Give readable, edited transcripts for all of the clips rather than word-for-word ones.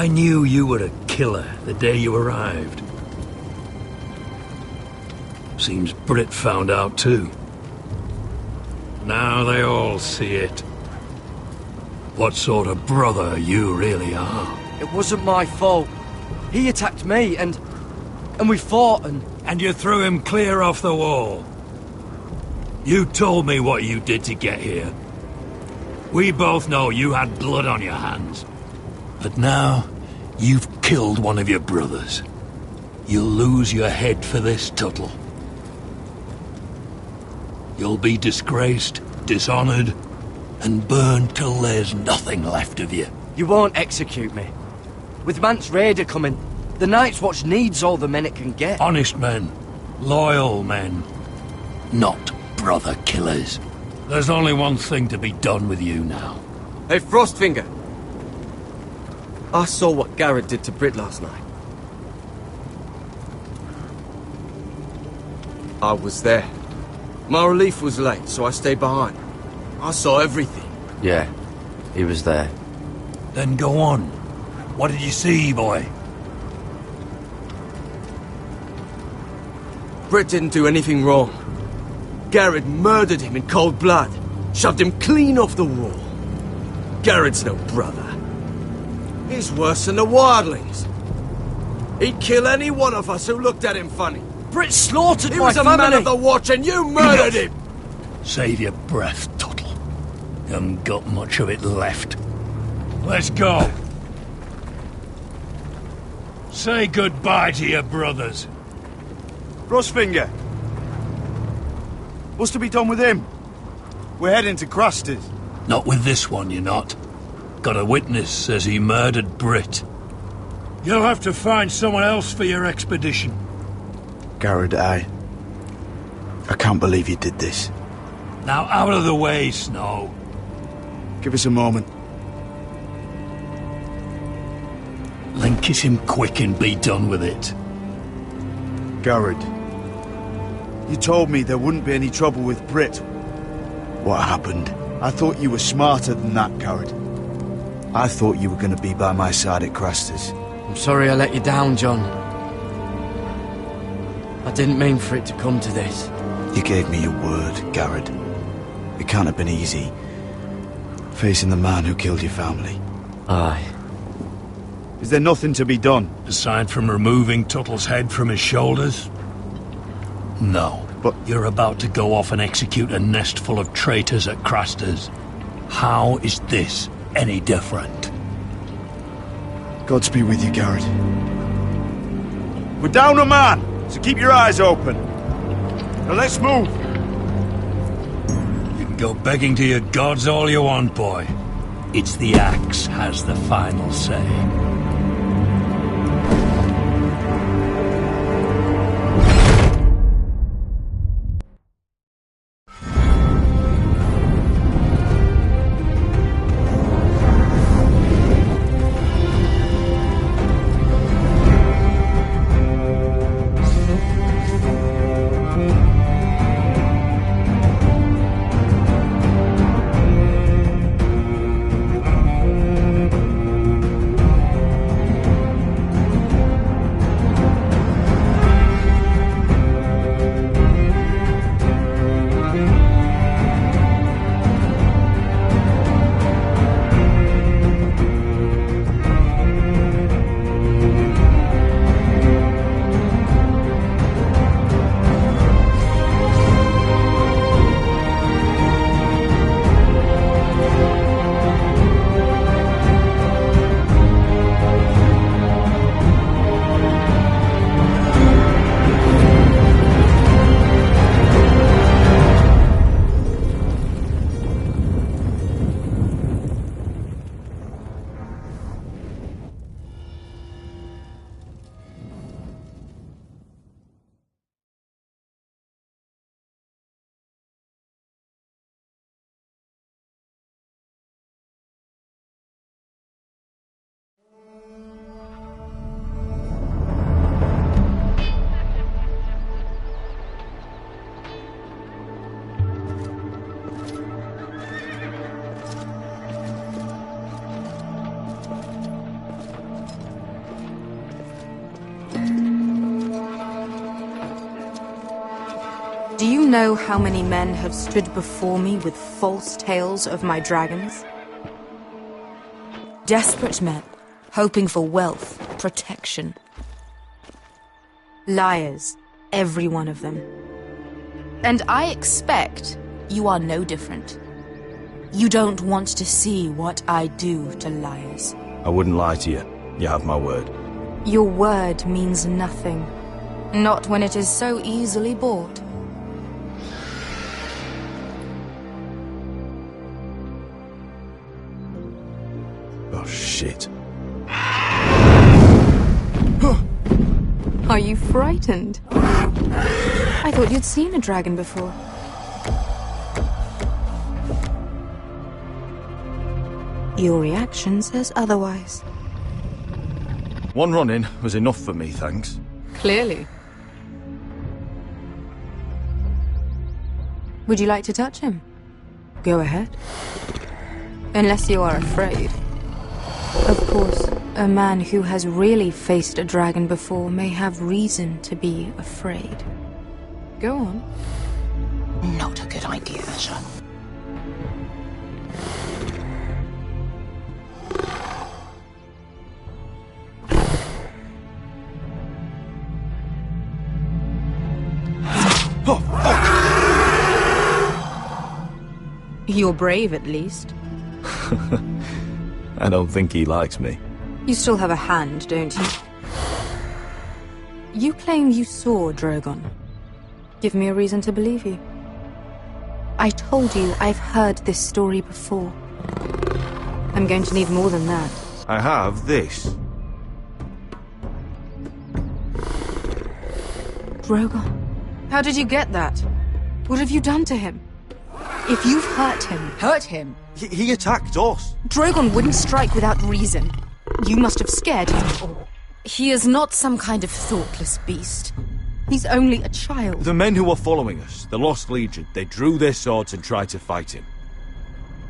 I knew you were a killer the day you arrived. Seems Britt found out too. Now they all see it. What sort of brother you really are. It wasn't my fault. He attacked me, and we fought, and... And you threw him clear off the wall. You told me what you did to get here. We both know you had blood on your hands. But now, you've killed one of your brothers. You'll lose your head for this, Tuttle. You'll be disgraced, dishonored, and burned till there's nothing left of you. You won't execute me. With Mance Rayder coming, the Night's Watch needs all the men it can get. Honest men. Loyal men. Not brother killers. There's only one thing to be done with you now. Hey, Frostfinger. I saw what Garrett did to Britt last night. I was there. My relief was late, so I stayed behind. I saw everything. Yeah, he was there. Then go on. What did you see, boy? Britt didn't do anything wrong. Garrett murdered him in cold blood. Shoved him clean off the wall. Garrett's no brother. He's worse than the wildlings. He'd kill any one of us who looked at him funny. Britt slaughtered He my was a family. man of the Watch and you murdered him! Save your breath, Tuttle. You haven't got much of it left. Let's go. Say goodbye to your brothers. Frostfinger. What's to be done with him? We're heading to Craster's. Not with this one, you're not. Got a witness says he murdered Britt. You'll have to find someone else for your expedition. Garrett, I can't believe you did this. Now out of the way, Snow. Give us a moment. Then kiss him quick and be done with it. Garrett, you told me there wouldn't be any trouble with Britt. What happened? I thought you were smarter than that, Garrett. I thought you were going to be by my side at Craster's. I'm sorry I let you down, John. I didn't mean for it to come to this. You gave me your word, Garrett. It can't have been easy, facing the man who killed your family. Aye. Is there nothing to be done? Aside from removing Tuttle's head from his shoulders? No. But you're about to go off and execute a nest full of traitors at Craster's. How is this any different? Godspeed with you, Garrett. We're down a man, so keep your eyes open. Now let's move. You can go begging to your gods all you want, boy. It's the axe has the final say. know how many men have stood before me with false tales of my dragons? Desperate men, hoping for wealth, protection. Liars, every one of them. And I expect you are no different. You don't want to see what I do to liars. I wouldn't lie to you. You have my word. Your word means nothing. Not when it is so easily bought. Oh, shit. Are you frightened? I thought you'd seen a dragon before. Your reaction says otherwise. One run-in was enough for me, thanks. Clearly. Would you like to touch him? Go ahead. Unless you are afraid. Of course, a man who has really faced a dragon before may have reason to be afraid. Go on. Not a good idea, Asher. You're brave, at least. I don't think he likes me. You still have a hand, don't you? You claim you saw Drogon. Give me a reason to believe you. I told you I've heard this story before. I'm going to need more than that. I have this. Drogon? How did you get that? What have you done to him? If you've hurt him... Hurt him? He attacked us. Drogon wouldn't strike without reason. You must have scared him. He is not some kind of thoughtless beast. He's only a child. The men who were following us, the Lost Legion, they drew their swords and tried to fight him.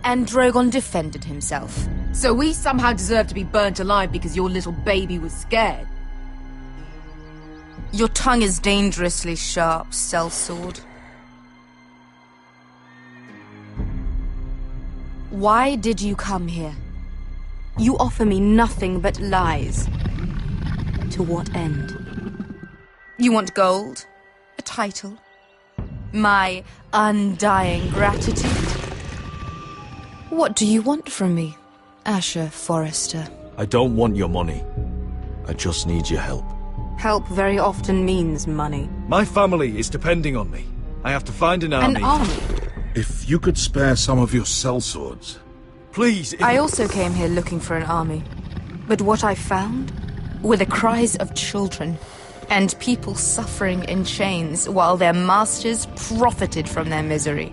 And Drogon defended himself. So we somehow deserve to be burnt alive because your little baby was scared. Your tongue is dangerously sharp, sellsword. Why did you come here? You offer me nothing but lies. To what end? You want gold? A title? My undying gratitude? What do you want from me, Asher Forrester? I don't want your money. I just need your help. Help very often means money. My family is depending on me. I have to find an army. An army? If you could spare some of your sellswords. Please, I also came here looking for an army. But what I found were the cries of children and people suffering in chains while their masters profited from their misery.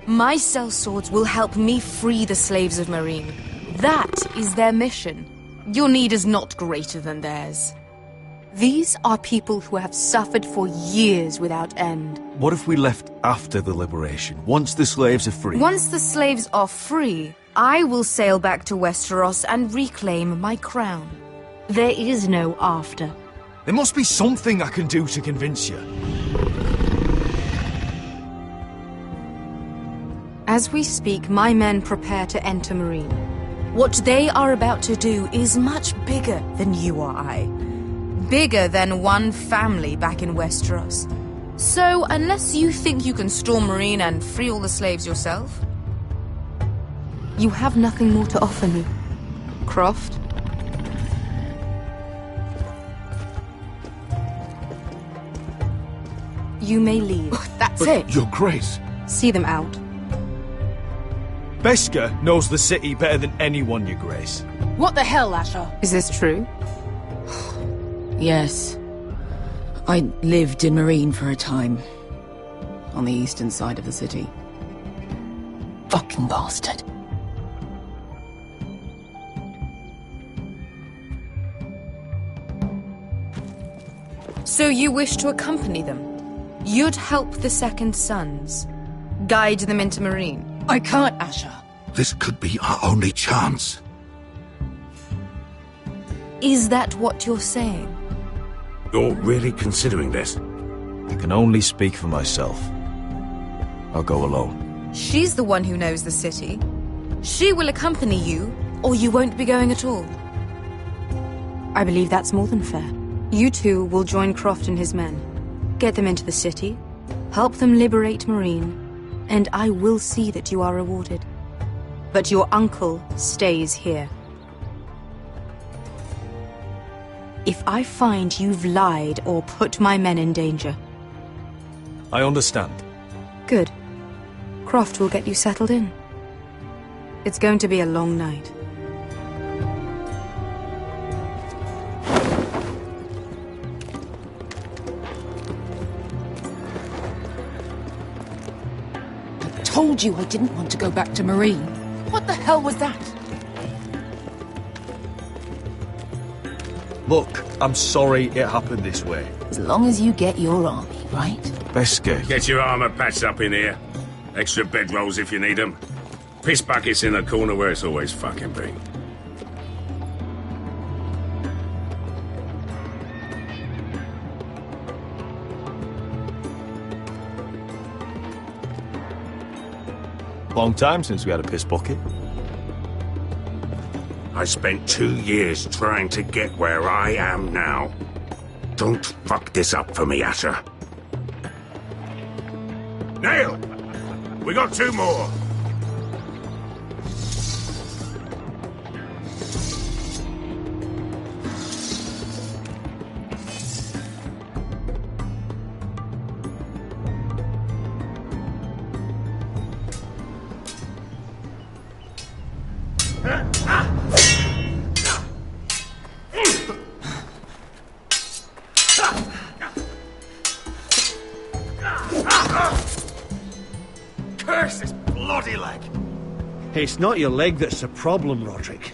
My sellswords will help me free the slaves of Meereen. That is their mission. Your need is not greater than theirs. These are people who have suffered for years without end. What if we left after the liberation, once the slaves are free? Once the slaves are free, I will sail back to Westeros and reclaim my crown. There is no after. There must be something I can do to convince you. As we speak, my men prepare to enter Meereen. What they are about to do is much bigger than you or I. Bigger than one family back in Westeros. So, unless you think you can storm Meereen and free all the slaves yourself, you have nothing more to offer me, Croft. You may leave. That's it. Your Grace. See them out. Beskha knows the city better than anyone, Your Grace. What the hell, Asher? Is this true? Yes. I lived in Meereen for a time. On the eastern side of the city. Fucking bastard. So you wish to accompany them? You'd help the Second Sons? Guide them into Meereen? I can't, Asher. This could be our only chance. Is that what you're saying? You're really considering this? I can only speak for myself. I'll go alone. She's the one who knows the city. She will accompany you, or you won't be going at all. I believe that's more than fair. You two will join Croft and his men. Get them into the city, help them liberate Marine, and I will see that you are rewarded. But your uncle stays here. If I find you've lied or put my men in danger... I understand. Good. Croft will get you settled in. It's going to be a long night. I told you I didn't want to go back to Marine. What the hell was that? Look, I'm sorry it happened this way. As long as you get your army, right? Beskir. Get your armor patched up in here. Extra bedrolls if you need them. Piss buckets in the corner where it's always fucking been. Long time since we had a piss bucket. I spent 2 years trying to get where I am now. Don't fuck this up for me, Asher. Nail! We got 2 more! Curse this bloody leg! It's not your leg that's the problem, Roderick.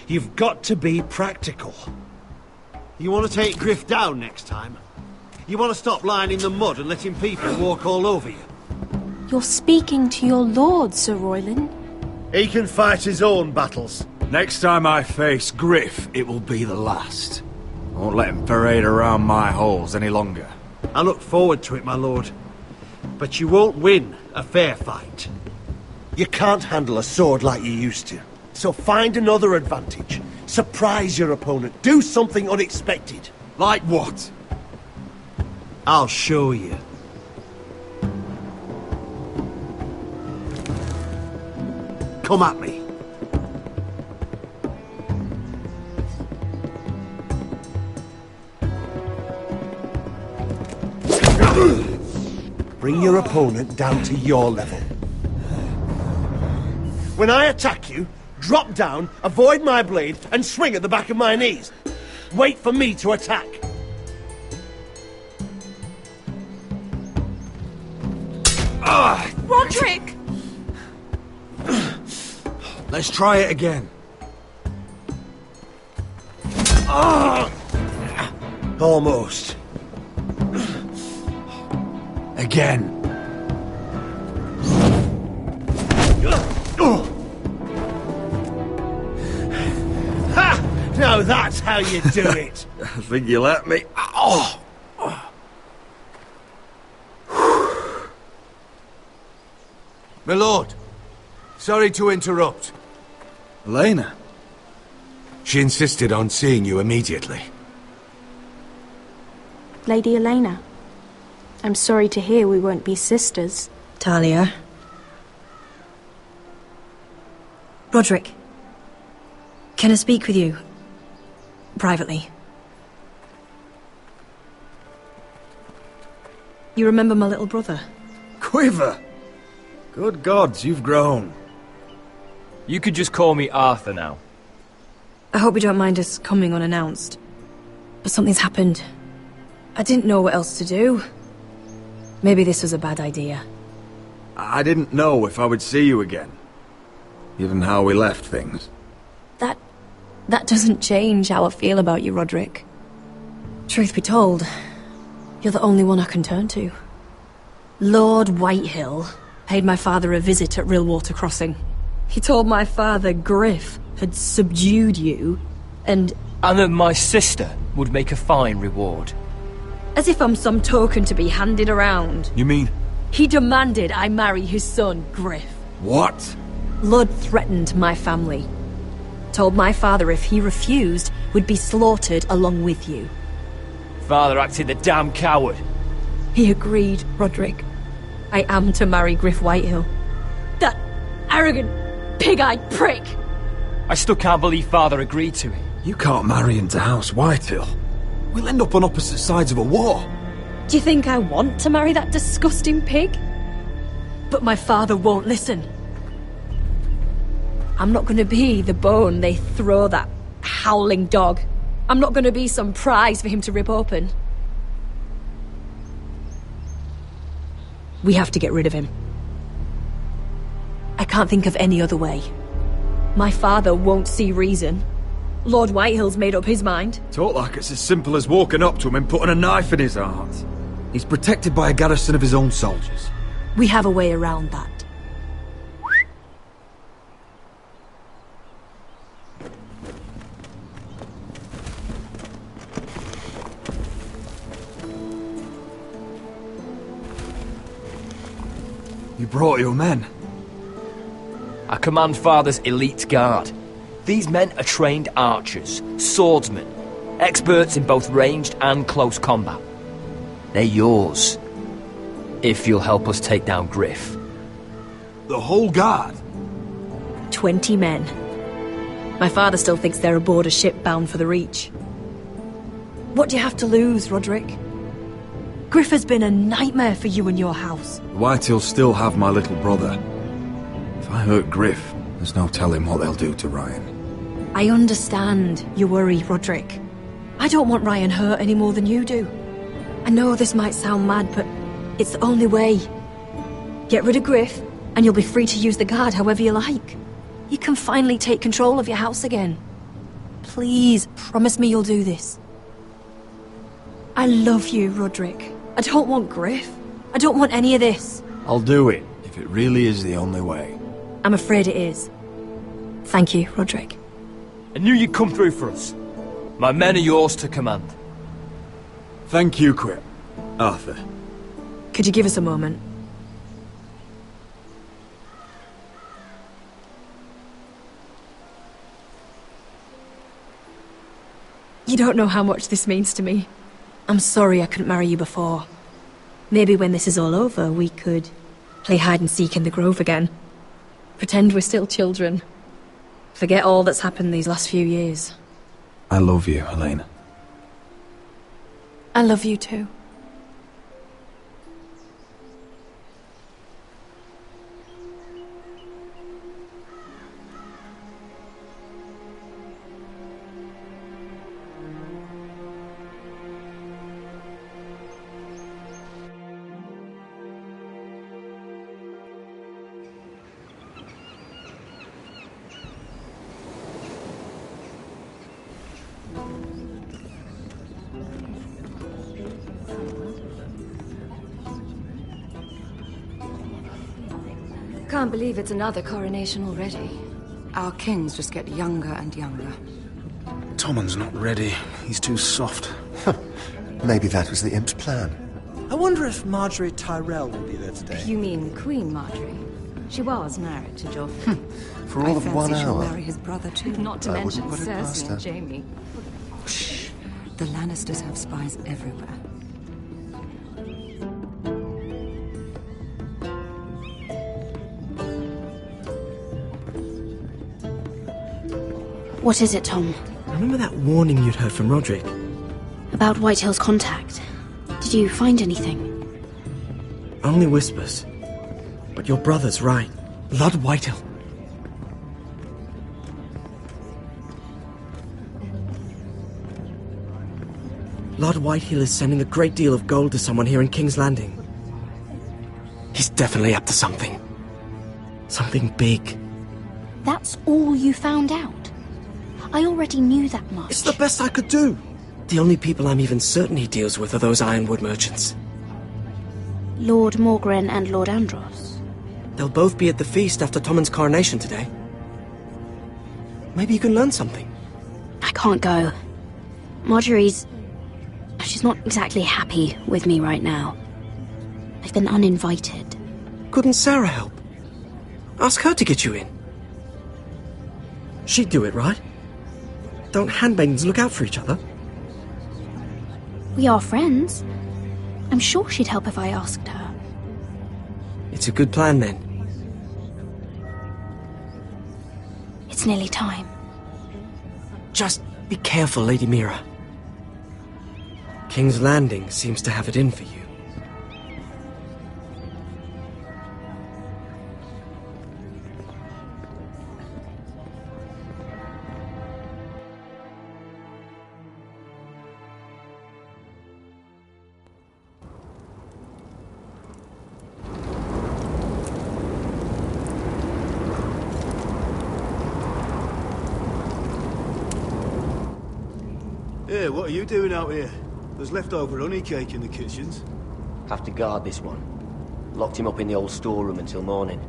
You've got to be practical. You want to take Griff down next time? You want to stop lying in the mud and letting people walk all over you? You're speaking to your lord, Sir Royland. He can fight his own battles. Next time I face Griff, it will be the last. I won't let him parade around my halls any longer. I look forward to it, my lord. But you won't win a fair fight. You can't handle a sword like you used to. So find another advantage. Surprise your opponent. Do something unexpected. Like what? I'll show you. Come at me. Bring your opponent down to your level. When I attack you, drop down, avoid my blade, and swing at the back of my knees. Wait for me to attack. Roderick! Let's try it again. Almost. Again. Ha! Now that's how you do it. I think you let me. Oh! My lord, sorry to interrupt. Elena. She insisted on seeing you immediately. Lady Elena, I'm sorry to hear we won't be sisters. Talia. Roderick. Can I speak with you? Privately. You remember my little brother? Quiver! Good gods, you've grown. You could just call me Arthur now. I hope you don't mind us coming unannounced. But something's happened. I didn't know what else to do. Maybe this was a bad idea. I didn't know if I would see you again. Given how we left things. That doesn't change how I feel about you, Roderick. Truth be told, you're the only one I can turn to. Lord Whitehill paid my father a visit at Rillwater Crossing. He told my father Griff had subdued you, and that my sister would make a fine reward. as if I'm some token to be handed around. You mean He demanded I marry his son, Griff. What? Lud threatened my family. Told my father if he refused, we'd be slaughtered along with you. Father acted the damn coward. He agreed, Roderick. I am to marry Griff Whitehill. That arrogant, pig-eyed prick! I still can't believe Father agreed to it. You can't marry into House Whitehill. We'll end up on opposite sides of a war. Do you think I want to marry that disgusting pig? But my father won't listen. I'm not gonna be the bone they throw that howling dog. I'm not gonna be some prize for him to rip open. We have to get rid of him. I can't think of any other way. My father won't see reason. Lord Whitehill's made up his mind. Talk like it's as simple as walking up to him and putting a knife in his heart. He's protected by a garrison of his own soldiers. We have a way around that. You brought your men. I command Father's elite guard. These men are trained archers, swordsmen, experts in both ranged and close combat. They're yours, if you'll help us take down Griff. The whole guard? 20 men. My father still thinks they're aboard a ship bound for the Reach. What do you have to lose, Roderick? Griff has been a nightmare for you and your house. Whitehills still have my little brother. If I hurt Griff, there's no telling what they'll do to Ryan. I understand your worry, Roderick. I don't want Ryan hurt any more than you do. I know this might sound mad, but it's the only way. Get rid of Griff, and you'll be free to use the guard however you like. You can finally take control of your house again. Please, promise me you'll do this. I love you, Roderick. I don't want Griff. I don't want any of this. I'll do it, if it really is the only way. I'm afraid it is. Thank you, Roderick. I knew you'd come through for us. My men are yours to command. Thank you, Quip. Arthur. Could you give us a moment? You don't know how much this means to me. I'm sorry I couldn't marry you before. Maybe when this is all over, we could play hide and seek in the Grove again. Pretend we're still children. Forget all that's happened these last few years. I love you, Helena. I love you too. Can't believe it's another coronation already. Our kings just get younger and younger. Tommen's not ready. He's too soft. Maybe that was the imp's plan. I wonder if Marjorie Tyrell will be there today. You mean Queen Marjorie? She was married to Joffrey. For all of 1 hour. She'll marry his brother too. Not to I mention wouldn't put it past Cersei her. and Jaime. Shh. The Lannisters have spies everywhere. What is it, Tom? Remember that warning you'd heard from Roderick? About Whitehill's contact. Did you find anything? Only whispers. But your brother's right. Lord Whitehill. Lord Whitehill is sending a great deal of gold to someone here in King's Landing. He's definitely up to something. Something big. That's all you found out? I already knew that much. It's the best I could do. The only people I'm even certain he deals with are those Ironwood merchants. Lord Morgren and Lord Andros. They'll both be at the feast after Tommen's coronation today. Maybe you can learn something. I can't go. Marjorie's... she's not exactly happy with me right now. I've been uninvited. Couldn't Sarah help? Ask her to get you in. She'd do it, right? Don't handmaidens look out for each other? We are friends. I'm sure she'd help if I asked her. It's a good plan, then. It's nearly time. Just be careful, Lady Mira. King's Landing seems to have it in for you. Hey, what are you doing out here? There's leftover honey cake in the kitchens. Have to guard this one. Locked him up in the old storeroom until morning.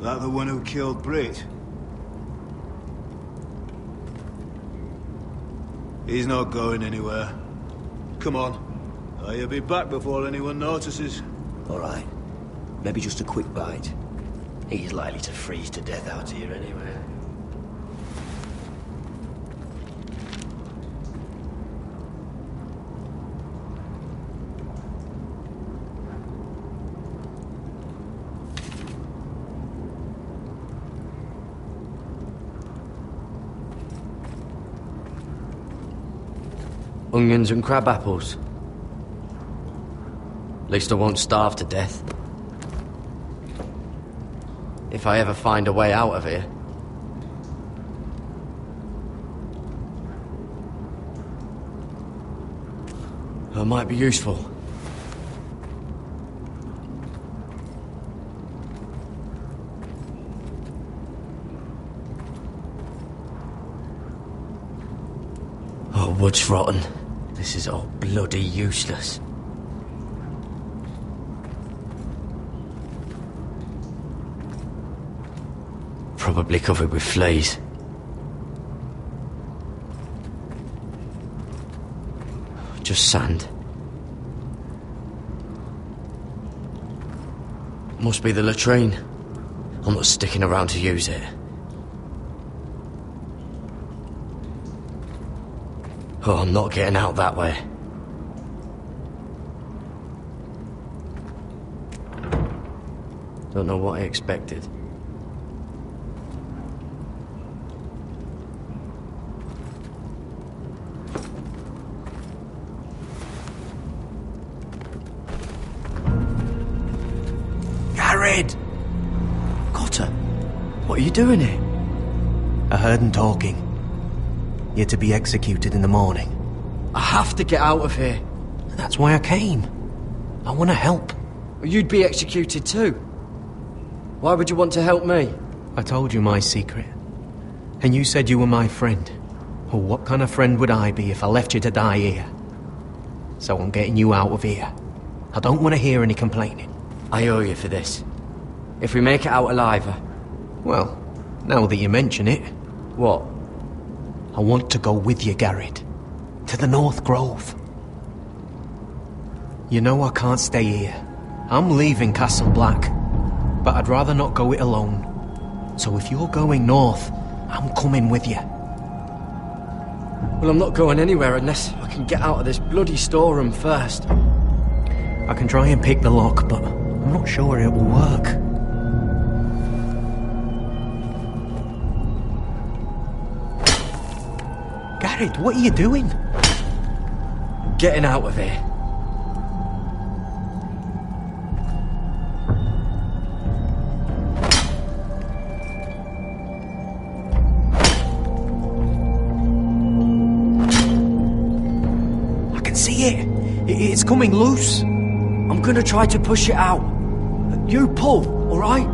That the one who killed Brit? He's not going anywhere. Come on. I'll be back before anyone notices. All right. Maybe just a quick bite. He's likely to freeze to death out here anyway. Onions and crab apples. At least I won't starve to death. If I ever find a way out of here. It might be useful. Oh, wood's rotten. This is all bloody useless. Probably covered with fleas. Just sand. Must be the latrine. I'm not sticking around to use it. Oh, I'm not getting out that way. Don't know what I expected. Gared! Cotter, what are you doing here? I heard them talking. You're to be executed in the morning. I have to get out of here. That's why I came. I want to help. You'd be executed too. Why would you want to help me? I told you my secret. And you said you were my friend. Well, what kind of friend would I be if I left you to die here? So I'm getting you out of here. I don't want to hear any complaining. I owe you for this. If we make it out alive... Well, now that you mention it... What? I want to go with you, Gared. To the North Grove. You know I can't stay here. I'm leaving Castle Black. But I'd rather not go it alone. So if you're going north, I'm coming with you. Well, I'm not going anywhere unless I can get out of this bloody storeroom first. I can try and pick the lock, but I'm not sure it will work. Gared, what are you doing? Getting out of here. I can see it. It's coming loose. I'm gonna try to push it out. You pull, all right?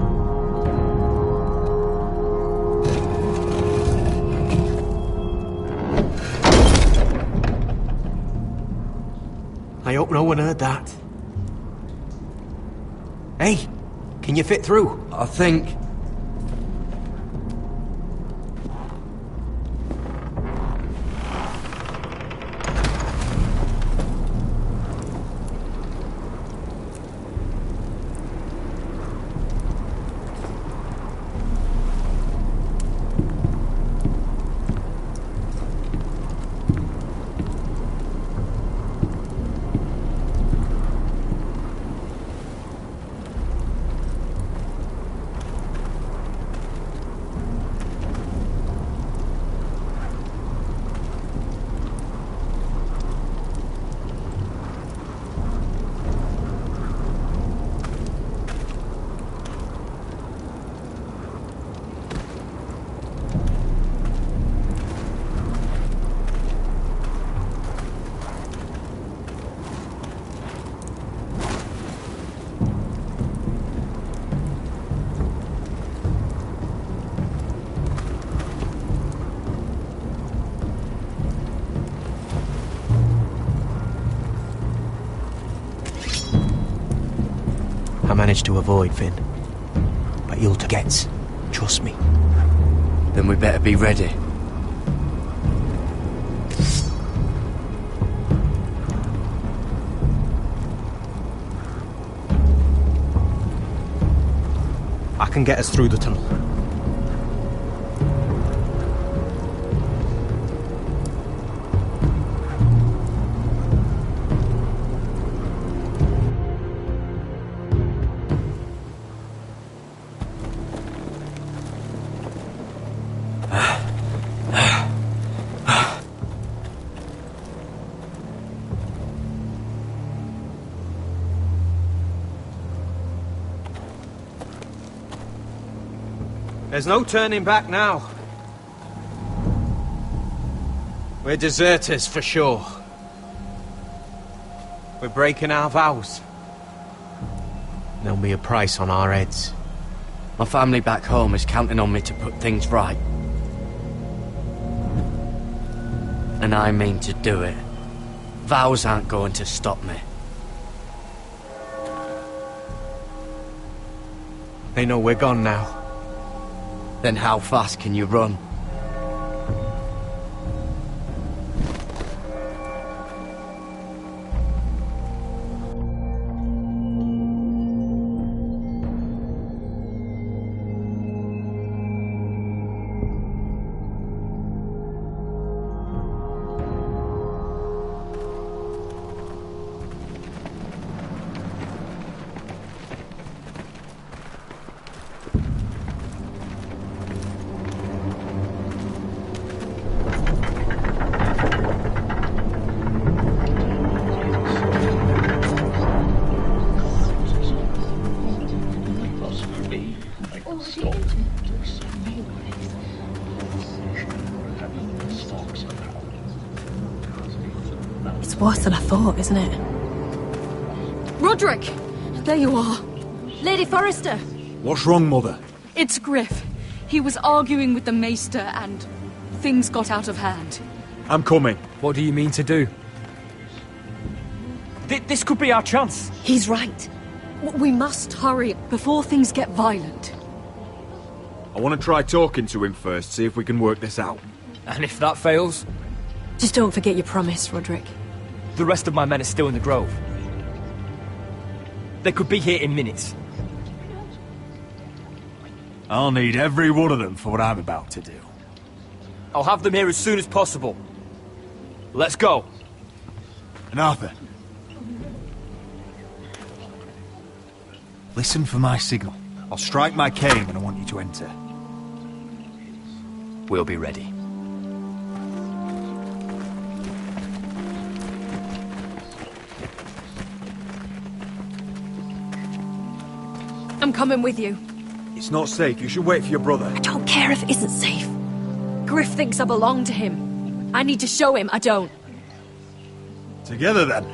I hope no one heard that. Hey, can you fit through? I think. managed to avoid, Finn. But you'll get, trust me. Then we better be ready. I can get us through the tunnel. There's no turning back now. We're deserters for sure. We're breaking our vows. There'll be a price on our heads. My family back home is counting on me to put things right. And I mean to do it. Vows aren't going to stop me. They know we're gone now. Then how fast can you run? It's worse than I thought, isn't it? Roderick! There you are. Lady Forrester! What's wrong, Mother? It's Griff. He was arguing with the Maester and things got out of hand. I'm coming. What do you mean to do? This could be our chance. He's right. We must hurry before things get violent. I want to try talking to him first, see if we can work this out. And if that fails? Just don't forget your promise, Roderick. The rest of my men are still in the grove. They could be here in minutes. I'll need every one of them for what I'm about to do. I'll have them here as soon as possible. Let's go. And Arthur, listen for my signal. I'll strike my cane when I want you to enter. We'll be ready. I'm coming with you. It's not safe. You should wait for your brother. I don't care if it isn't safe. Griff thinks I belong to him. I need to show him I don't. Together, then.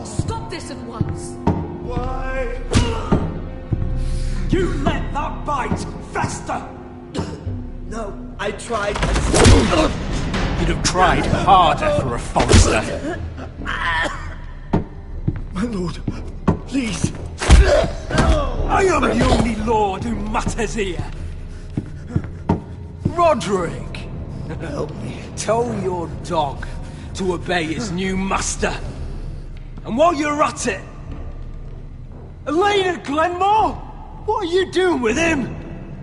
Stop this at once! Why? You let that bite fester! No, I tried. You'd have tried harder for a Forrester. My lord, please. I am the only lord who matters here. Roderick! Help me. Tell your dog to obey his new master. And while you're at it, Elena Glenmore? What are you doing with him?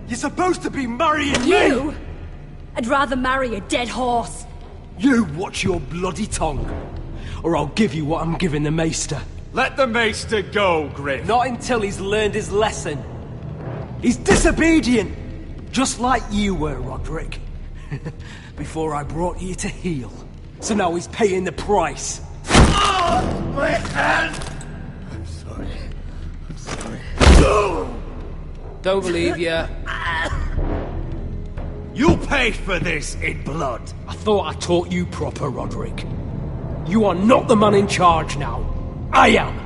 You're supposed to be marrying You? me! I'd rather marry a dead horse. You watch your bloody tongue, or I'll give you what I'm giving the Maester. Let the Maester go, Griff. Not until he's learned his lesson. He's disobedient, just like you were, Roderick. Before I brought you to heel. So now he's paying the price. My hand! I'm sorry. I'm sorry. Don't believe ya. You paid for this in blood. I thought I taught you proper, Roderick. You are not the man in charge now. I am.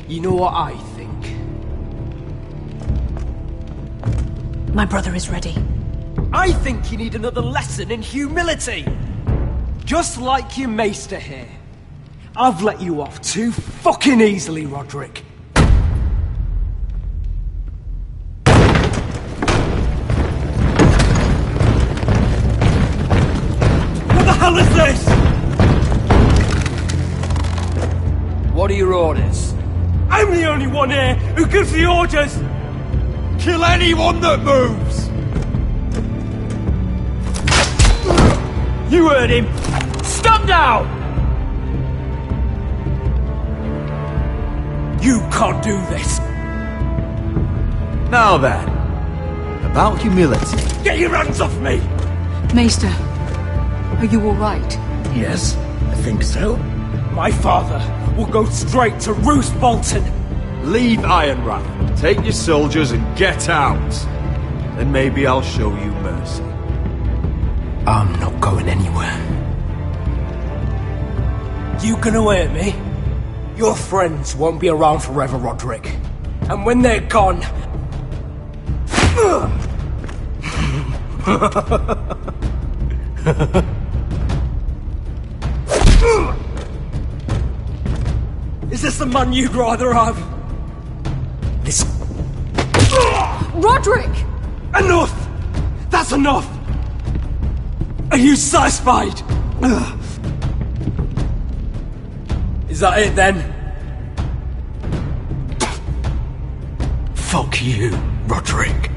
You know what I think? My brother is ready. I think you need another lesson in humility. Just like your maester here. I've let you off too fucking easily, Roderick. What the hell is this? What are your orders? I'm the only one here who gives the orders! Kill anyone that moves! You heard him! Stand down! You can't do this! Now then, about humility. Get your hands off me! Maester, are you alright? Yes, I think so. My father will go straight to Roose Bolton. Leave Ironrath, take your soldiers and get out. Then maybe I'll show you mercy. I'm not going anywhere. You gonna hurt me? Your friends won't be around forever, Roderick. And when they're gone... Is this the man you'd rather have? This... Roderick! Enough! That's enough! Are you satisfied? Is that it then? Fuck you, Roderick.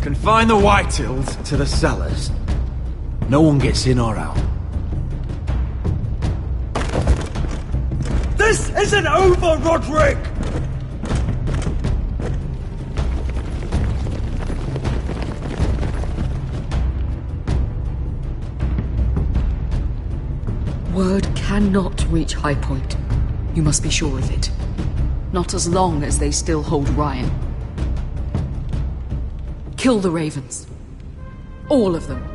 Confine the Whitehills to the cellars. No one gets in or out. This isn't over, Roderick! Word cannot reach High Point. You must be sure of it. Not as long as they still hold Ryan. Kill the Ravens. All of them.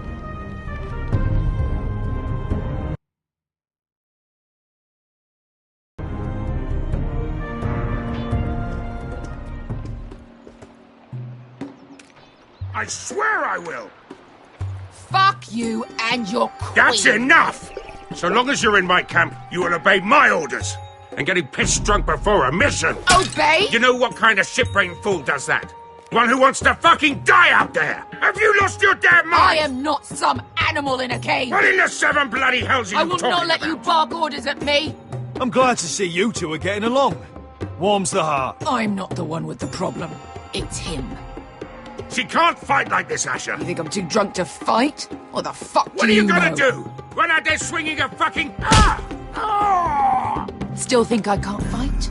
I swear I will! Fuck you and your queen. That's enough! So long as you're in my camp, you will obey my orders. And getting pissed drunk before a mission. Obey? You know what kind of ship-brained fool does that? One who wants to fucking die out there! Have you lost your damn mind? I am not some animal in a cage. What in the seven bloody hells are you I will talking not let about? you bark orders at me. I'm glad to see you two are getting along. Warms the heart. I'm not the one with the problem. It's him. She can't fight like this, Asher. You think I'm too drunk to fight? Or the fuck What do are you know? gonna do? Run out there swinging a fucking... Still think I can't fight?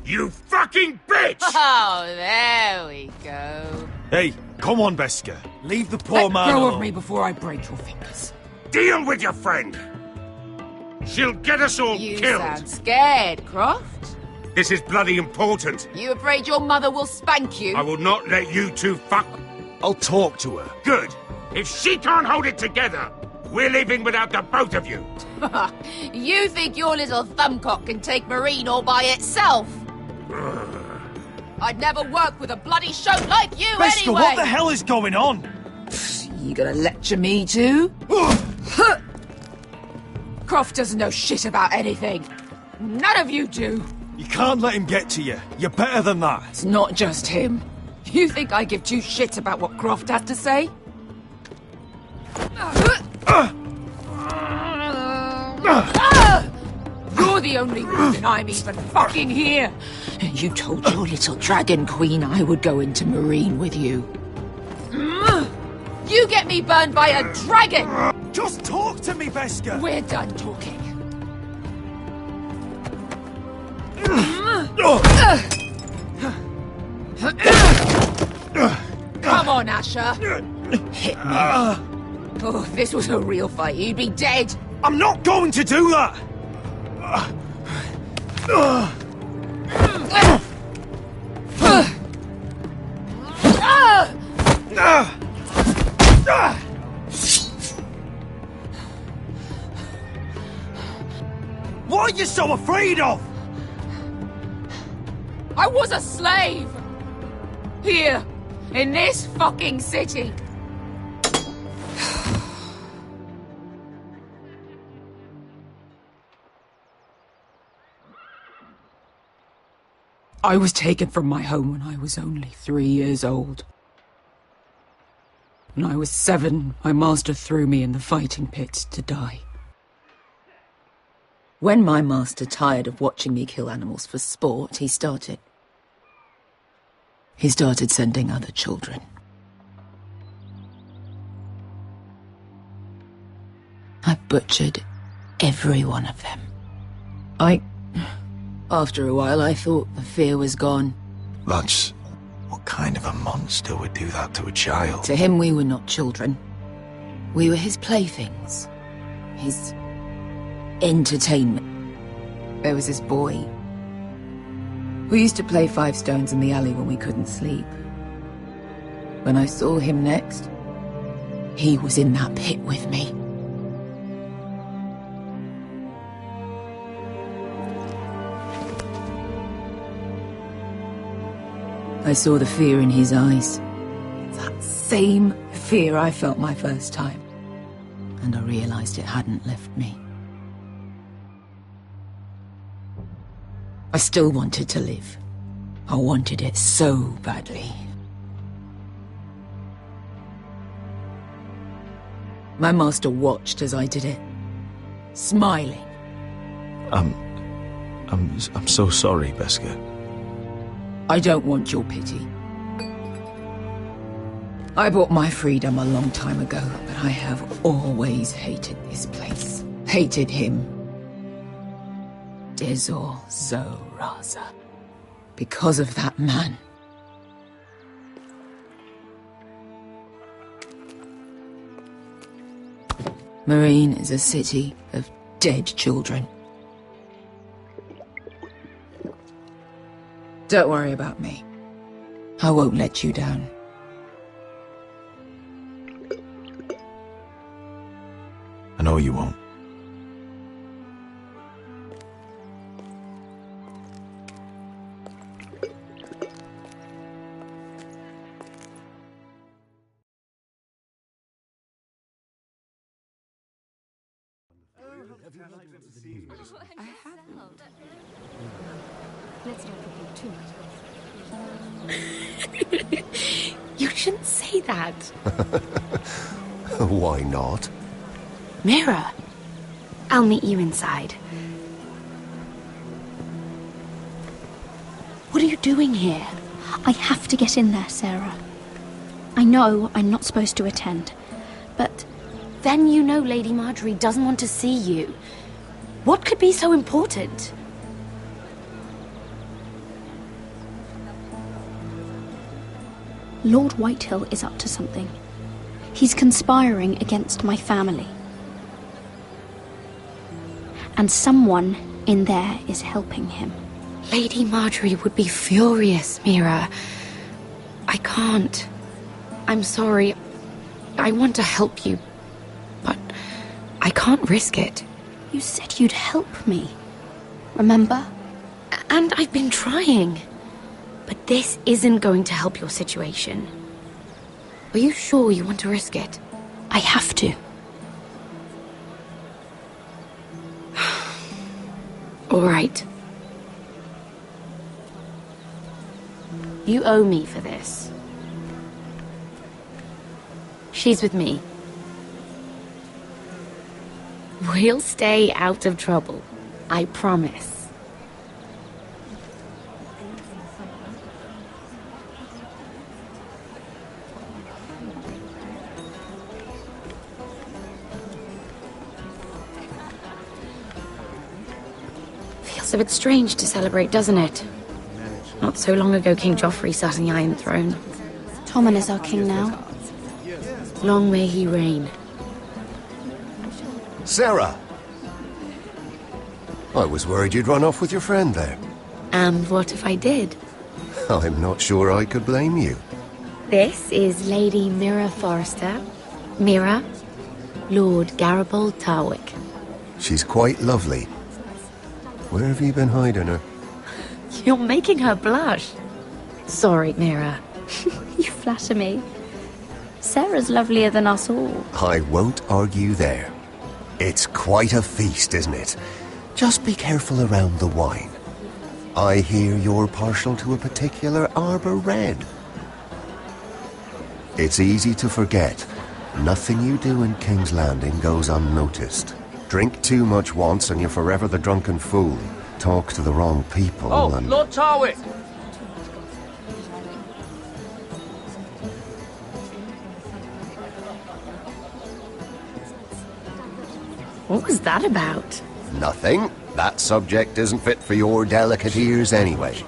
You fucking bitch! Oh, there we go. Hey, come on, Beskar. Leave the poor Let man go alone. of me before I break your fingers. Deal with your friend. She'll get us all You killed. sound scared, Croft. This is bloody important. You afraid your mother will spank you? I will not let you two fuck... I'll talk to her. Good. If she can't hold it together, we're leaving without the both of you. You think your little thumbcock can take Marine all by itself? I'd never work with a bloody shote like you Beskar, anyway! what the hell is going on? You gonna lecture me too? Croft doesn't know shit about anything. None of you do. You can't let him get to you. You're better than that. It's not just him. You think I give two shits about what Croft has to say? You're the only reason I'm even fucking here. You told your little dragon queen I would go into Marine with you. You get me burned by a dragon! Just talk to me, Beskar! We're done talking. Come on, Asher. Hit me. Oh, if this was a real fight, you'd be dead! I'm not going to do that! What are you so afraid of? I was a slave! Here, in this fucking city! I was taken from my home when I was only 3 years old. When I was 7, my master threw me in the fighting pit to die. When my master tired of watching me kill animals for sport, he started sending other children. I butchered every one of them. After a while, I thought the fear was gone. That's... what kind of a monster would do that to a child? To him, we were not children. We were his playthings. His entertainment. There was this boy who used to play 5 stones in the alley when we couldn't sleep. When I saw him next, he was in that pit with me. I saw the fear in his eyes. That same fear I felt my first time. And I realized it hadn't left me. I still wanted to live. I wanted it so badly. My master watched as I did it, smiling. I'm so sorry, Beskha. I don't want your pity. I bought my freedom a long time ago, but I have always hated this place. Hated him. Dezor Zo Raza. Because of that man. Marine is a city of dead children. Don't worry about me. I won't let you down. I know you won't. Let's not repeat too much. You shouldn't say that. Why not? Mira, I'll meet you inside. What are you doing here? I have to get in there, Sarah. I know I'm not supposed to attend, but... Then you know Lady Marjorie doesn't want to see you. What could be so important? Lord Whitehill is up to something. He's conspiring against my family. And someone in there is helping him. Lady Marjorie would be furious, Mira. I can't. I'm sorry. I want to help you, but I can't risk it. You said you'd help me. Remember? And I've been trying. But this isn't going to help your situation. Are you sure you want to risk it? I have to. All right. You owe me for this. She's with me. We'll stay out of trouble. I promise. Feels a bit strange to celebrate, doesn't it? Not so long ago, King Joffrey sat on the Iron Throne. Tommen is our king now. Long may he reign. Sarah! I was worried you'd run off with your friend there. And what if I did? I'm not sure I could blame you. This is Lady Mira Forrester. Mira, Lord Garibald Tarwick. She's quite lovely. Where have you been hiding her? You're making her blush. Sorry, Mira. You flatter me. Sarah's lovelier than us all. I won't argue there. It's quite a feast, isn't it? Just be careful around the wine. I hear you're partial to a particular Arbor Red. It's easy to forget. Nothing you do in King's Landing goes unnoticed. Drink too much once and you're forever the drunken fool. Talk to the wrong people and... Lord Tarwick! What was that about? Nothing. That subject isn't fit for your delicate ears anyway.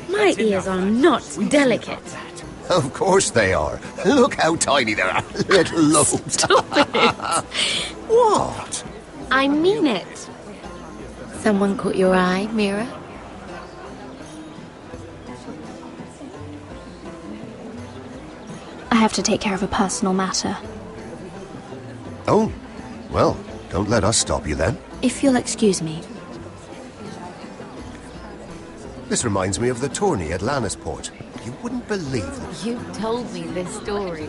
My ears are not delicate. Of course they are. Look how tiny they are. Little lobes. Stop it. What? I mean it. Someone caught your eye, Mira? I have to take care of a personal matter. Oh, well, don't let us stop you then. If you'll excuse me. This reminds me of the tourney at Lannisport. You wouldn't believe it. You told me this story.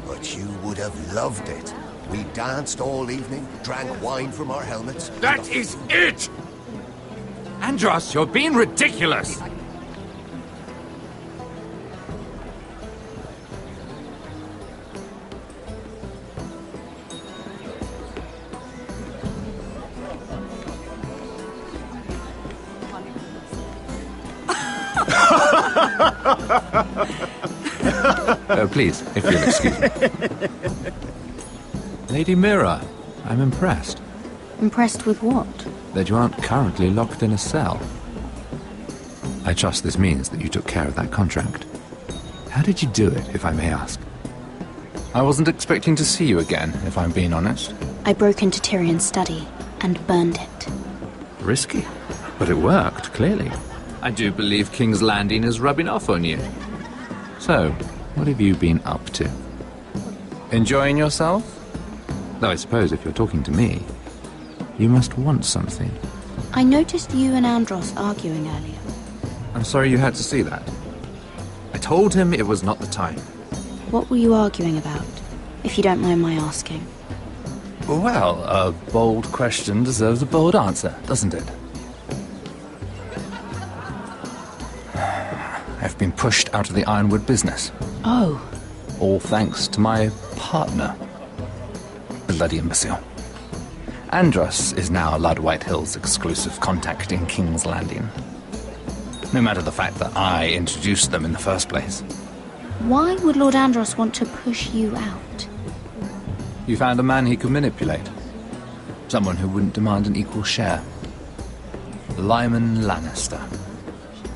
But you would have loved it. We danced all evening, drank wine from our helmets. That is it! Andros, you're being ridiculous! Please, if you'll excuse me. Lady Mira, I'm impressed. Impressed with what? That you aren't currently locked in a cell. I trust this means that you took care of that contract. How did you do it, if I may ask? I wasn't expecting to see you again, if I'm being honest. I broke into Tyrion's study and burned it. Risky, but it worked, clearly. I do believe King's Landing is rubbing off on you. So, what have you been up to? Enjoying yourself? Though I suppose if you're talking to me, you must want something. I noticed you and Andros arguing earlier. I'm sorry you had to see that. I told him it was not the time. What were you arguing about, if you don't mind my asking? Well, a bold question deserves a bold answer, doesn't it? I've been pushed out of the Ironwood business. Oh. All thanks to my partner. Bloody imbecile. Andros is now Lord Whitehill's exclusive contact in King's Landing. No matter the fact that I introduced them in the first place. Why would Lord Andros want to push you out? You found a man he could manipulate. Someone who wouldn't demand an equal share. Lyman Lannister.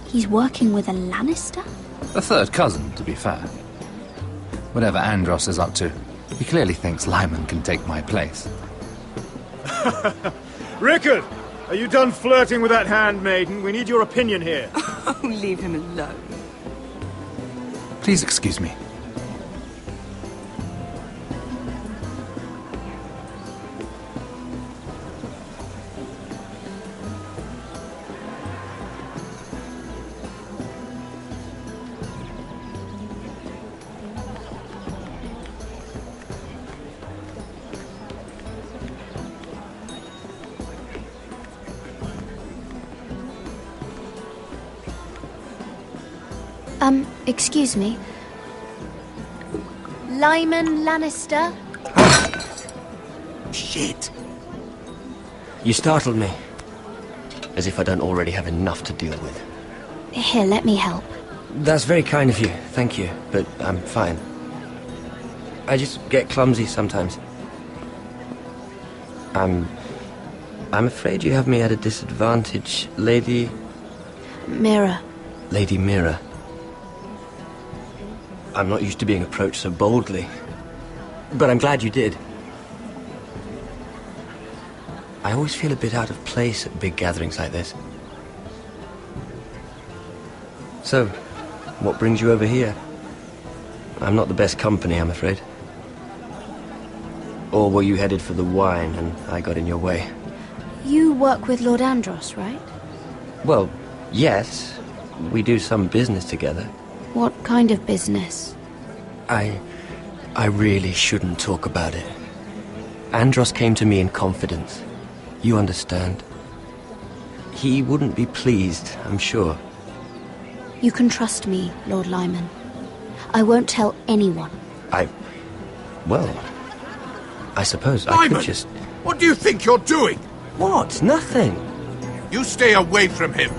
He's working with a Lannister? A third cousin, to be fair. Whatever Andros is up to, he clearly thinks Lyman can take my place. Rickard! Are you done flirting with that handmaiden? We need your opinion here. Oh, leave him alone. Please excuse me. Excuse me. Lyman Lannister? Shit. You startled me. As if I don't already have enough to deal with. Here, let me help. That's very kind of you, thank you, but I'm fine. I just get clumsy sometimes. I'm afraid you have me at a disadvantage, Lady... Mira. Lady Mira. I'm not used to being approached so boldly. But I'm glad you did. I always feel a bit out of place at big gatherings like this. So, what brings you over here? I'm not the best company, I'm afraid. Or were you headed for the wine and I got in your way? You work with Lord Andros, right? Well, yes. We do some business together. What kind of business? I really shouldn't talk about it. Andros came to me in confidence. You understand. He wouldn't be pleased, I'm sure. You can trust me, Lord Lyman. I won't tell anyone. Well, I suppose I Lyman! could just... What do you think you're doing? What? Nothing. You stay away from him.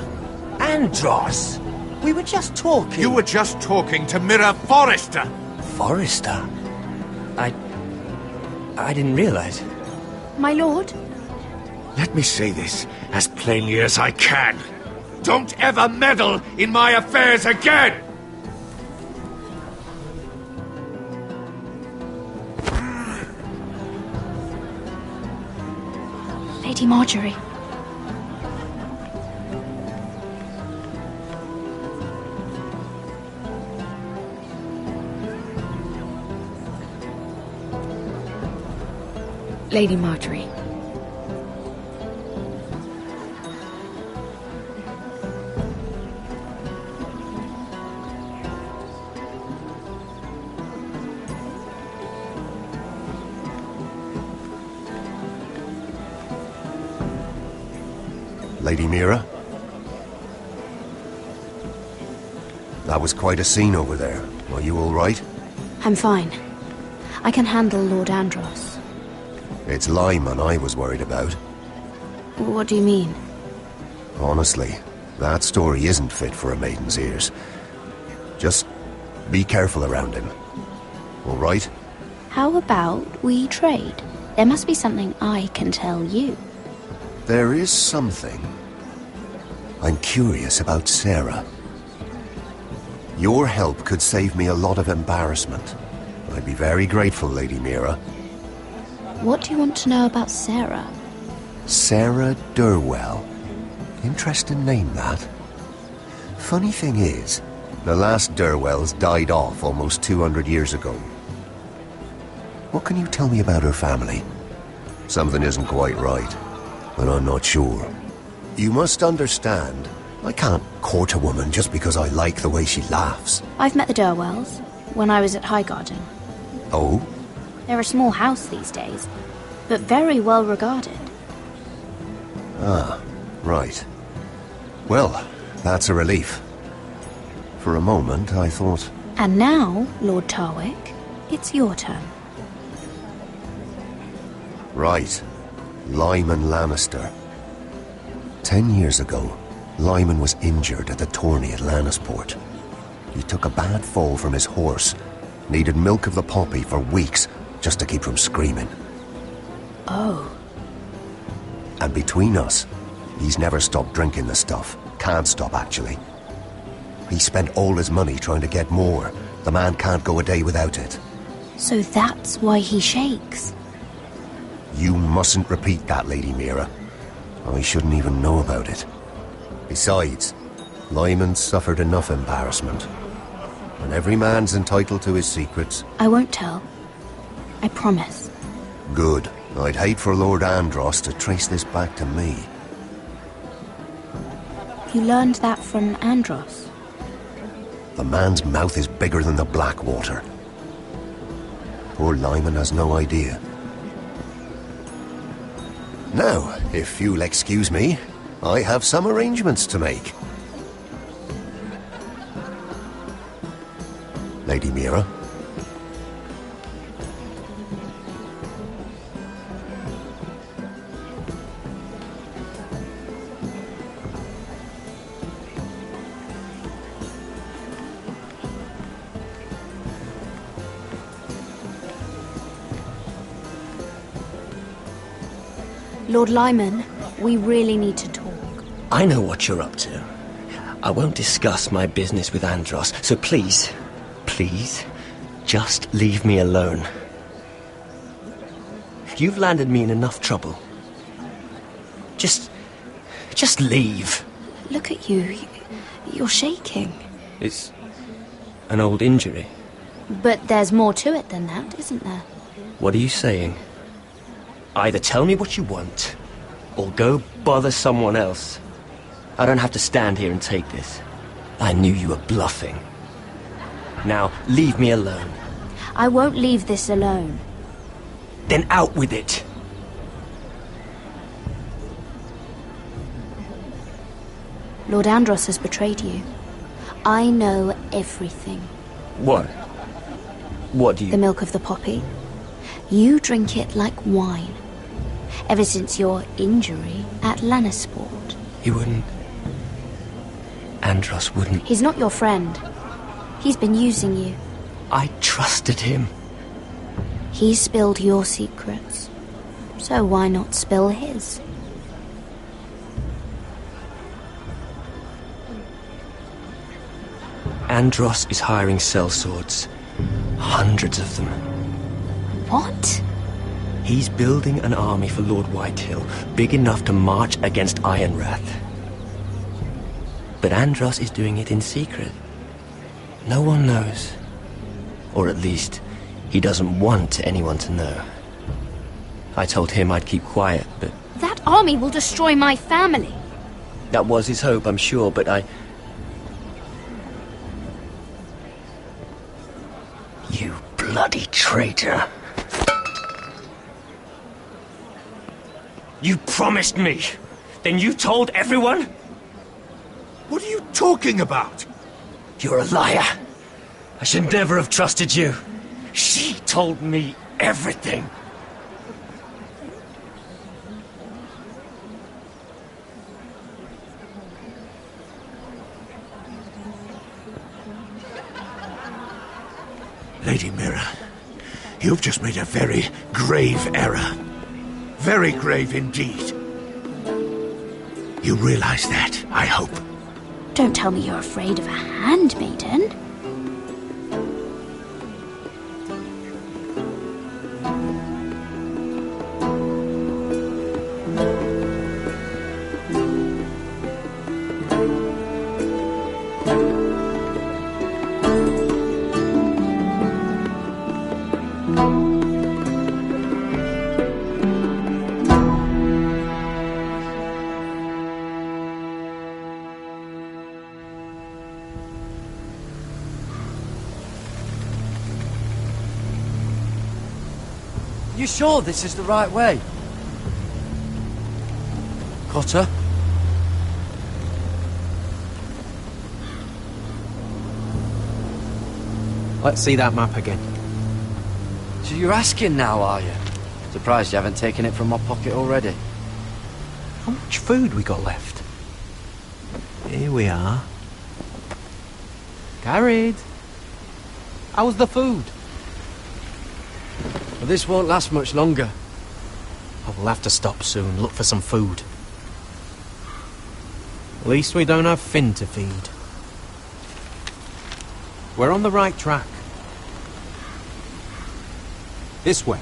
Andros! We were just talking. You were just talking to Mira Forrester. Forrester? I didn't realize. My lord? Let me say this as plainly as I can. Don't ever meddle in my affairs again! Lady Marjorie. Lady Marjorie. Lady Mira? That was quite a scene over there. Are you all right? I'm fine. I can handle Lord Andros. It's Lyman I was worried about. What do you mean? Honestly, that story isn't fit for a maiden's ears. Just be careful around him. All right? How about we trade? There must be something I can tell you. There is something. I'm curious about Sarah. Your help could save me a lot of embarrassment. I'd be very grateful, Lady Mira. What do you want to know about Sarah? Sarah Durwell. Interesting name, that. Funny thing is, the last Durwells died off almost 200 years ago. What can you tell me about her family? Something isn't quite right, but I'm not sure. You must understand, I can't court a woman just because I like the way she laughs. I've met the Durwells when I was at Highgarden. Oh? They're a small house these days, but very well regarded. Ah, right. Well, that's a relief. For a moment, I thought... And now, Lord Tarwick, it's your turn. Right. Lyman Lannister. 10 years ago, Lyman was injured at the tourney at Lannisport. He took a bad fall from his horse, needed milk of the poppy for weeks just to keep from screaming. Oh. And between us, he's never stopped drinking the stuff. Can't stop, actually. He spent all his money trying to get more. The man can't go a day without it. So that's why he shakes. You mustn't repeat that, Lady Mira. I shouldn't even know about it. Besides, Lyman suffered enough embarrassment. And every man's entitled to his secrets. I won't tell. I promise. Good. I'd hate for Lord Andros to trace this back to me. You learned that from Andros? The man's mouth is bigger than the Blackwater. Poor Lyman has no idea. Now, if you'll excuse me, I have some arrangements to make. Lady Mira? Lord Lyman, we really need to talk. I know what you're up to. I won't discuss my business with Andros, so please, just leave me alone. You've landed me in enough trouble. Just leave. Look at you. You're shaking. It's an old injury. But there's more to it than that, isn't there? What are you saying? Either tell me what you want, or go bother someone else. I don't have to stand here and take this. I knew you were bluffing. Now, leave me alone. I won't leave this alone. Then out with it. Lord Andros has betrayed you. I know everything. What? What do you... The milk of the poppy. You drink it like wine. Ever since your injury at Lannisport. He wouldn't... Andros wouldn't... He's not your friend. He's been using you. I trusted him. He spilled your secrets. So why not spill his? Andros is hiring sellswords. Hundreds of them. What? He's building an army for Lord Whitehill, big enough to march against Ironrath. But Andros is doing it in secret. No one knows. Or at least, he doesn't want anyone to know. I told him I'd keep quiet, but... That army will destroy my family. That was his hope, I'm sure, but I... You bloody traitor. You promised me. Then you told everyone? What are you talking about? You're a liar. I should never have trusted you. She told me everything. Lady Mira, you've just made a very grave error. Very grave indeed. You realize that, I hope. Don't tell me you're afraid of a handmaiden. You sure this is the right way? Cotter? Let's see that map again. So you're asking now, are you? Surprised you haven't taken it from my pocket already. How much food we got left? Here we are. Garrett! How's the food? Well, this won't last much longer. Oh, we'll have to stop soon, look for some food. At least we don't have Finn to feed. We're on the right track. This way.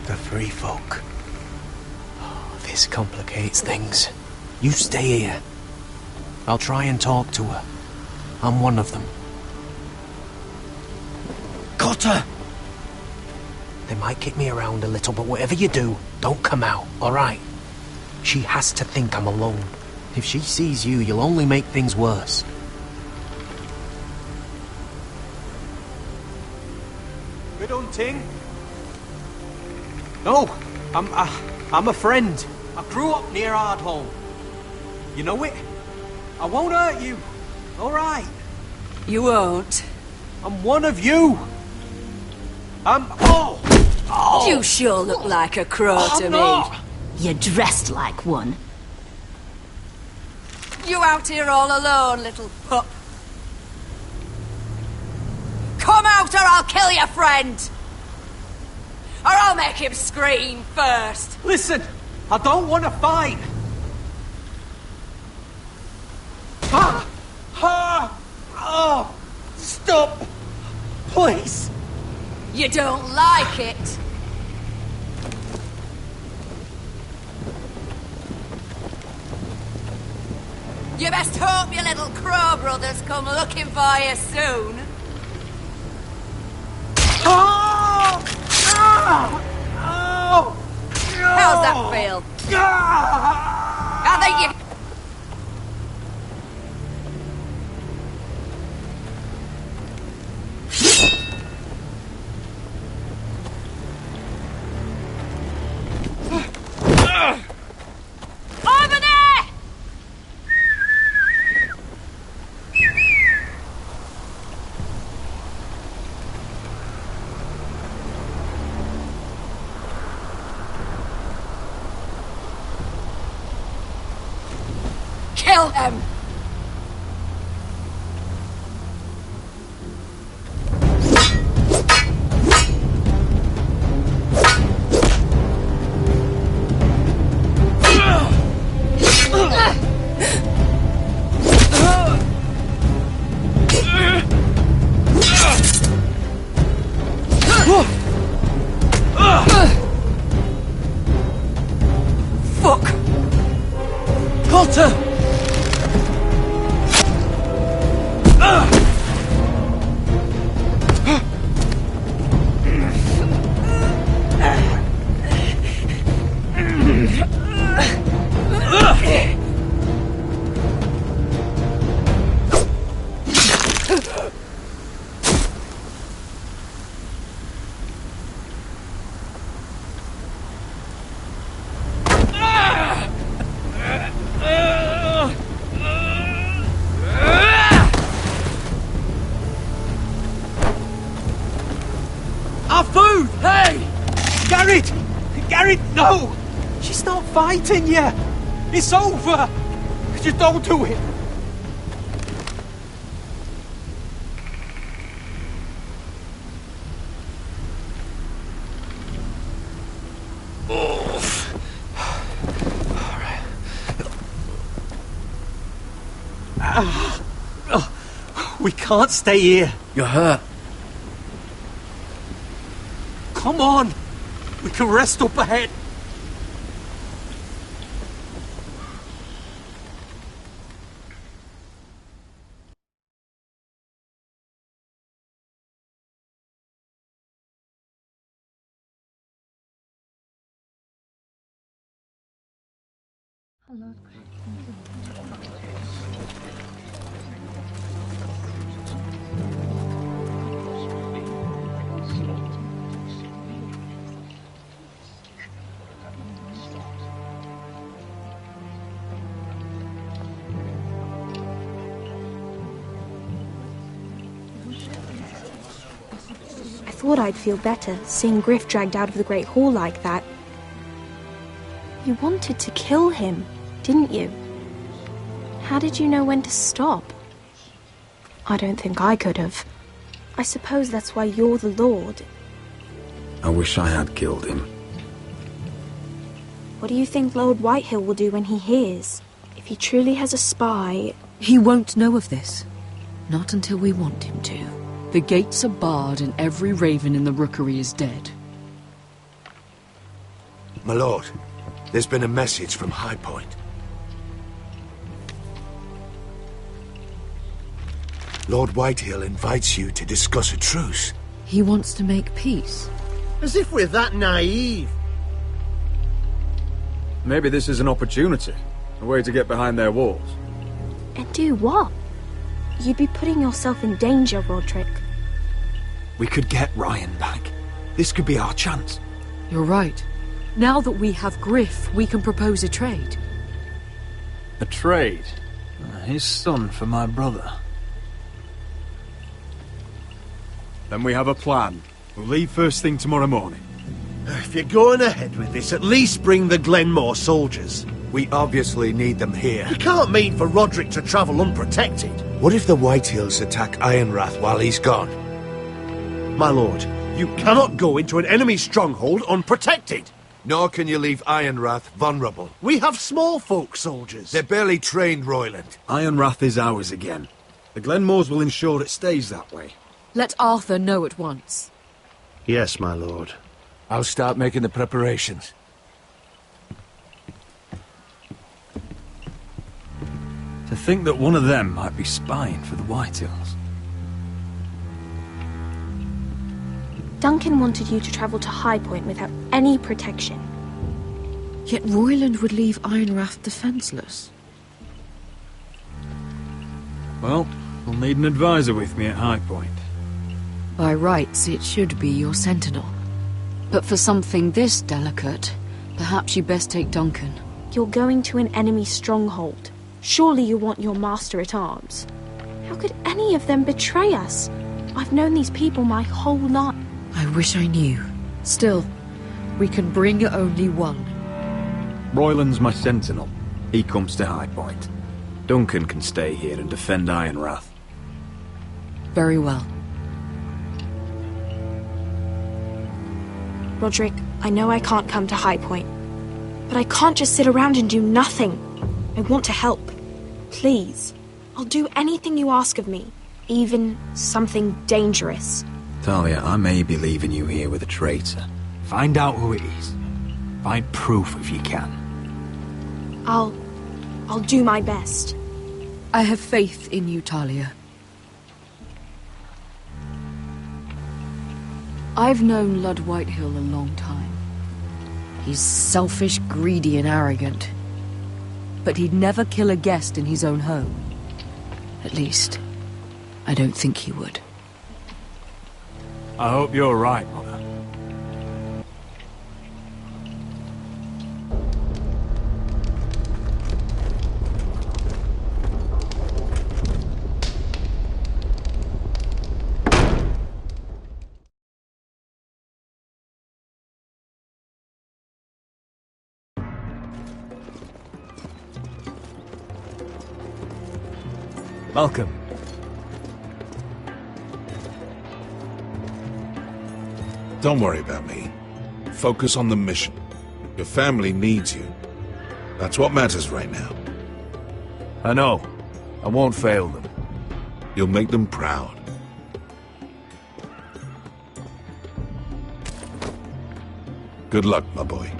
The Free Folk. Oh, this complicates things. You stay here. I'll try and talk to her. I'm one of them. Cotter! They might kick me around a little, but whatever you do, don't come out, alright? She has to think I'm alone. If she sees you, you'll only make things worse. Good hunting. No, I'm a friend. I grew up near Ardhall. You know it? I won't hurt you. All right. You won't. I'm one of you. Oh! You sure look like a crow to me. Not. You're dressed like one. You out here all alone, little pup? Come out out or I'll kill your friend! Or I'll make him scream first! Listen, I don't want to fight! Ah! Ah! Oh! Stop! Please! You don't like it? You best hope your little crow brothers come looking for you soon. Oh! Ah! Oh! How's that feel? I think you... Over there! Kill him! Fuck! Potter! Our food! Hey! Garrett! Garrett, no! She's not fighting yet! It's over! Just don't do it! We can't stay here. You're hurt. Come on! We can rest up ahead. I thought I'd feel better seeing Griff dragged out of the Great Hall like that. You wanted to kill him, didn't you? How did you know when to stop? I don't think I could have. I suppose that's why you're the Lord. I wish I had killed him. What do you think Lord Whitehill will do when he hears? If he truly has a spy... He won't know of this. Not until we want him to. The gates are barred and every raven in the rookery is dead. My lord, there's been a message from High Point. Lord Whitehill invites you to discuss a truce. He wants to make peace. As if we're that naive. Maybe this is an opportunity. A way to get behind their walls. And do what? You'd be putting yourself in danger, Roderick. We could get Ryan back. This could be our chance. You're right. Now that we have Griff, we can propose a trade. A trade? His son for my brother. Then we have a plan. We'll leave first thing tomorrow morning. If you're going ahead with this, at least bring the Glenmore soldiers. We obviously need them here. You can't mean for Roderick to travel unprotected. What if the Whitehills attack Ironrath while he's gone? My lord, you cannot go into an enemy stronghold unprotected. Nor can you leave Ironrath vulnerable. We have small folk soldiers. They're barely trained, Royland. Ironrath is ours again. The Glenmores will ensure it stays that way. Let Arthur know at once. Yes, my lord. I'll start making the preparations. To think that one of them might be spying for the Whitehills. Duncan wanted you to travel to High Point without any protection. Yet Royland would leave Ironrath defenseless. Well, we'll need an advisor with me at High Point. By rights, it should be your sentinel. But for something this delicate, perhaps you best take Duncan. You're going to an enemy stronghold. Surely you want your master-at-arms. How could any of them betray us? I've known these people my whole life. I wish I knew. Still, we can bring only one. Royland's my sentinel. He comes to High Point. Duncan can stay here and defend Ironrath. Very well. Roderick, I know I can't come to High Point, but I can't just sit around and do nothing. I want to help. Please. I'll do anything you ask of me, even something dangerous. Talia, I may be leaving you here with a traitor. Find out who it is. Find proof if you can. I'll do my best. I have faith in you, Talia. I've known Lud Whitehill a long time. He's selfish, greedy, and arrogant. But he'd never kill a guest in his own home. At least, I don't think he would. I hope you're right, Mother. Welcome. Don't worry about me. Focus on the mission. Your family needs you. That's what matters right now. I know. I won't fail them. You'll make them proud. Good luck, my boy.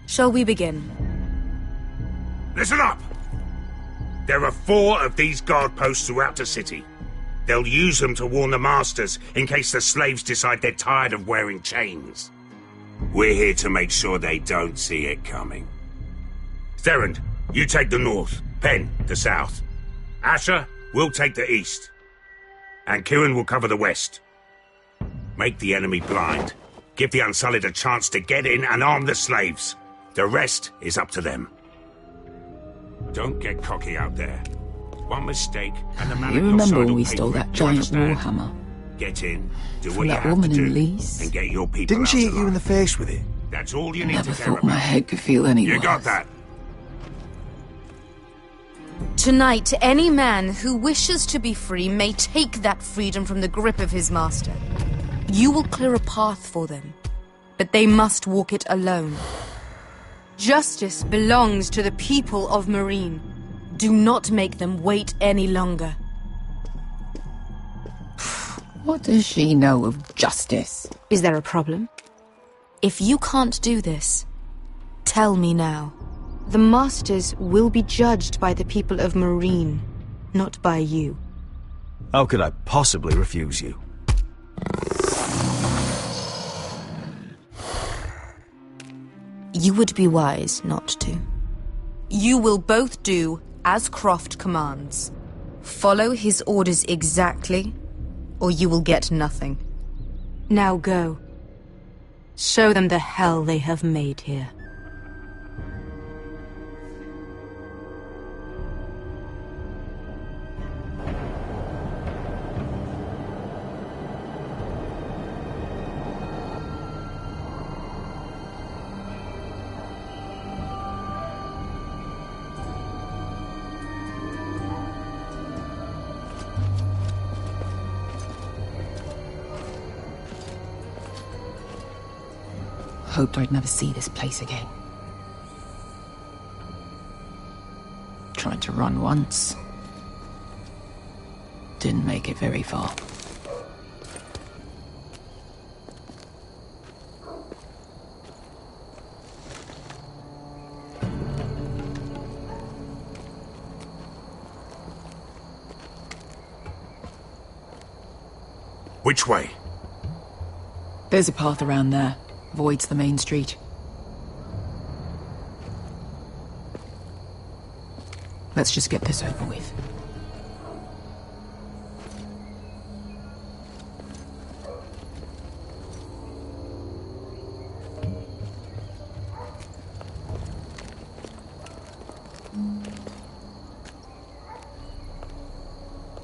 Shall we begin? Listen up! There are 4 of these guard posts throughout the city. They'll use them to warn the masters in case the slaves decide they're tired of wearing chains. We're here to make sure they don't see it coming. Therend, you take the north. Penn, the south. Asher, we'll take the east. And Kieran will cover the west. Make the enemy blind. Give the Unsullied a chance to get in and arm the slaves. The rest is up to them. Don't get cocky out there. One mistake and the man You at your remember side when will we pay stole for that it. giant Understand? warhammer? Get in, do From what you that have woman to in do, Leeds? and get your people Didn't out she hit alive. you in the face with it? That's all you need Never to care thought my about. head could feel any You worse. got that? Tonight, any man who wishes to be free may take that freedom from the grip of his master. You will clear a path for them, but they must walk it alone. Justice belongs to the people of Marine. Do not make them wait any longer. What does she know of justice? Is there a problem? If you can't do this, tell me now. The Masters will be judged by the people of Marine, not by you. How could I possibly refuse you? You would be wise not to. You will both do as Croft commands. Follow his orders exactly, or you will get nothing. Now go. Show them the hell they have made here. Hoped I'd never see this place again. Tried to run once. Didn't make it very far. Which way? There's a path around there. Voids the main street. Let's just get this over with.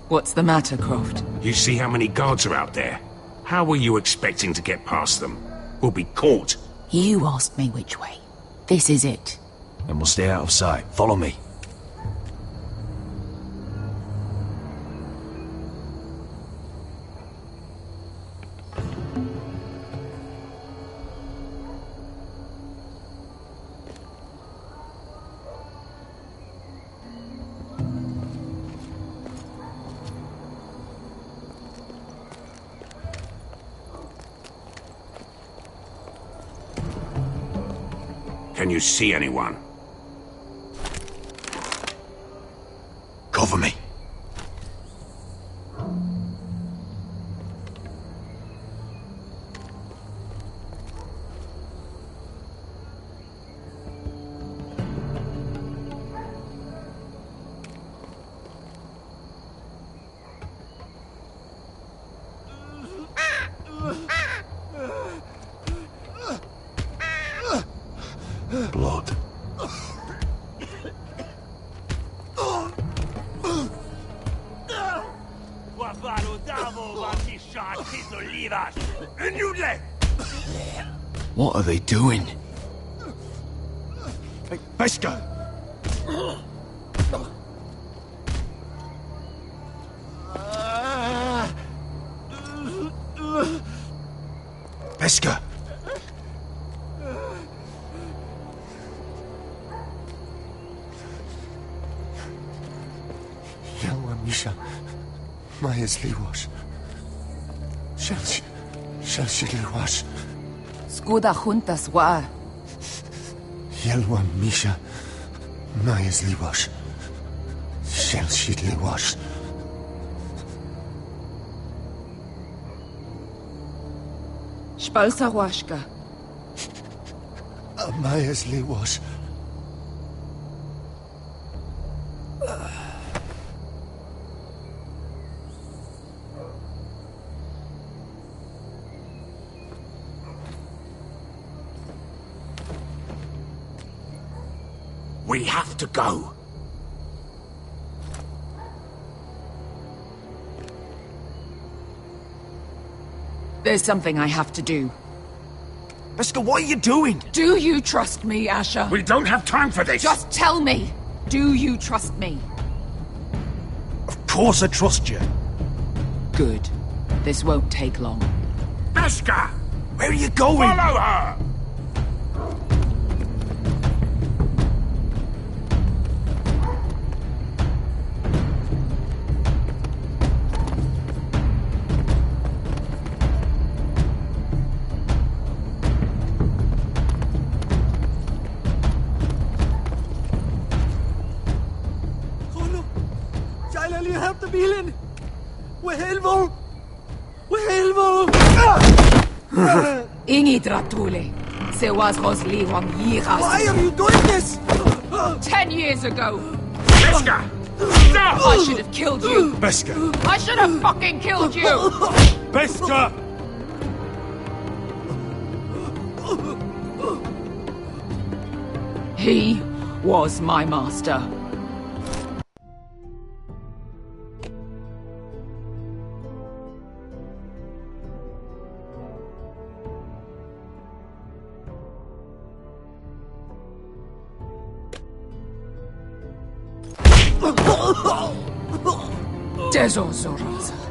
What's the matter, Croft? You see how many guards are out there? How were you expecting to get past them? We'll be caught. You asked me which way. This is it. Then we'll stay out of sight. Follow me. Can you see anyone? Cover me. Blood. What are they doing? Hey, Beskha! Beskha! Yelwa Misha, Maya's Liwash. Shelshi Liwash. Skuda juntas wa. Yelwa Misha, Maya's Liwash. Shelshi Liwash. Spalsa washka. Maya's Liwash. We have to go. There's something I have to do. Beskha, what are you doing? Do you trust me, Asher? We don't have time for this. Just tell me. Do you trust me? Of course I trust you. Good. This won't take long. Beskha! Where are you going? Follow her! Ingi Dratule. Se was Rosli Wang Yiras. Why are you doing this? 10 years ago. Beskha! Stop! I should have killed you. Beskha! I should have fucking killed you. Beskha! He was my master. Dezozoraza.